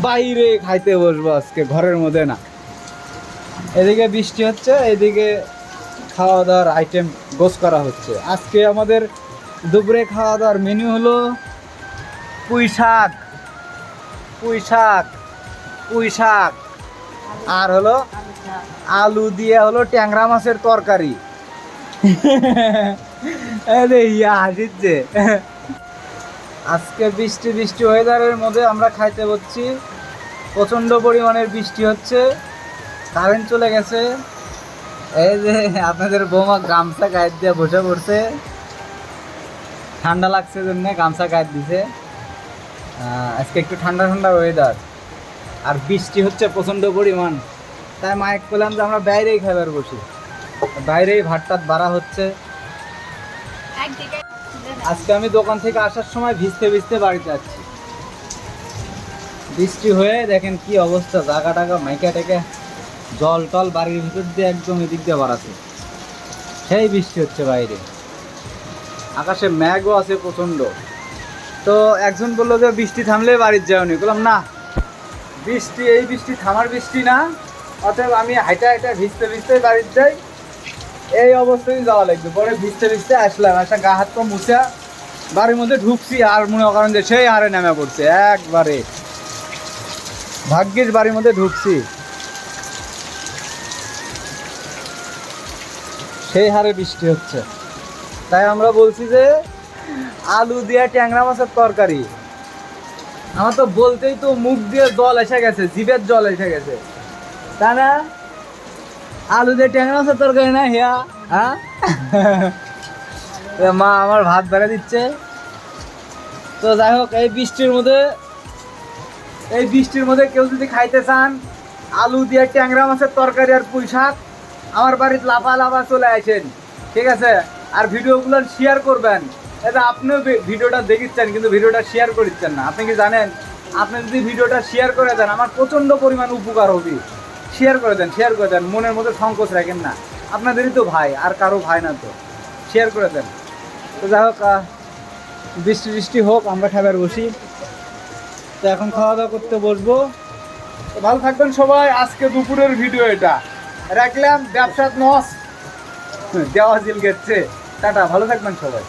বাইরে খাইতে বসবো আজকে, ঘরের মধ্যে না। এদিকে বৃষ্টি হচ্ছে, এদিকে খাওয়া দাওয়ার আইটেম গোছ করা হচ্ছে। আজকে আমাদের দুপুরে খাওয়া দাওয়ার মেনু হলো পুঁই শাক, পুঁই শাক, পুঁই শাক, আর হলো আলু দিয়ে হলো ট্যাংরা মাছের তরকারি। হাসিচ্ছে। আজকে বৃষ্টি বৃষ্টি ওয়েদারের মধ্যে আমরা খাইতে বসছি। প্রচণ্ড পরিমাণের বৃষ্টি হচ্ছে, কারেন্ট চলে গেছে। এই যে আপনাদের বৌমা গামছা গায়ে দিয়ে বসে পড়ছে, ঠান্ডা লাগছে জন্য গামছা গায়ে দিছে। আজকে একটু ঠান্ডা ঠান্ডা ওয়েদার, আর বৃষ্টি হচ্ছে প্রচণ্ড পরিমাণ। তাই মাইক পেলাম যে আমরা বাইরেই খাবার বসি, বাইরেই ভাত টাত বাড়া হচ্ছে। আজকে আমি দোকান থেকে আসার সময় ভিজতে ভিজতে বাড়িতে যাচ্ছি। বৃষ্টি হয়ে দেখেন কি অবস্থা, জায়গা টাকা মাইকা টেকে জল টল বাড়ির ভিতর দিয়ে একদম এদিক দিয়ে বাড়াচ্ছে। সেই বৃষ্টি হচ্ছে বাইরে, আকাশে মেঘও আছে প্রচণ্ড। তো একজন বললো যে বৃষ্টি থামলে বাড়ির যাওনি, বললাম না, বৃষ্টি এই বৃষ্টি থামার বৃষ্টি না, অতএব আমি হাইটা হাইটা ভিজতে ভিজতে বাড়ির যাই। এই অবস্থায় যাওয়া লাগবে। পরে ভিজতে ভিজতে আসলাম, একটা গা হাত পা মুছা বাড়ির মধ্যে ঢুকছি, আর মনে করেন যে সেই হারে নেমে পড়ছে একবারে। ভাগ্যিস বাড়ির মধ্যে ঢুকছি, সেই হারে বৃষ্টি হচ্ছে। তাই আমরা বলছি যে আলু দিয়ে ট্যাংরা মাছের তরকারি। আমার তো বলতেই তো মুখ দিয়ে জল এসে গেছে, জিভের জল এসে গেছে, তা না? আলু দিয়ে ট্যাংরা মাছের তরকারি না হিয়া? হ্যাঁ, মা আমার ভাত বেড়ে দিচ্ছে। তো যাই হোক, এই বৃষ্টির মধ্যে কেউ যদি খাইতে চান আলু দিয়ে ট্যাংরা মাছের তরকারি আর পুঁই শাক, আমার বাড়িতে লাফা লাফা চলে আসেন, ঠিক আছে? আর ভিডিওগুলো শেয়ার করবেন। এটা আপনিও ভিডিওটা দেখিচ্ছেন কিন্তু ভিডিওটা শেয়ার করিচ্ছেন না। আপনি কি জানেন, আপনি যদি ভিডিওটা শেয়ার করে দেন আমার প্রচণ্ড পরিমাণ উপকার হবে। শেয়ার করে দেন, শেয়ার করে দেন, মনের মধ্যে সংকোচ রাখেন না। আপনাদেরই তো ভাই, আর কারো ভাই না তো। শেয়ার করে দেন। তো যাই হোক, বৃষ্টি বৃষ্টি হোক, আমরা খাবার বসি। তো এখন খাওয়া দাওয়া করতে বসবো। তো ভালো থাকবেন সবাই। আজকে দুপুরের ভিডিও এটা রাখলাম, ব্যবসা নস দেওয়া জিল গেছে। টাটা, ভালো থাকবেন সবাই।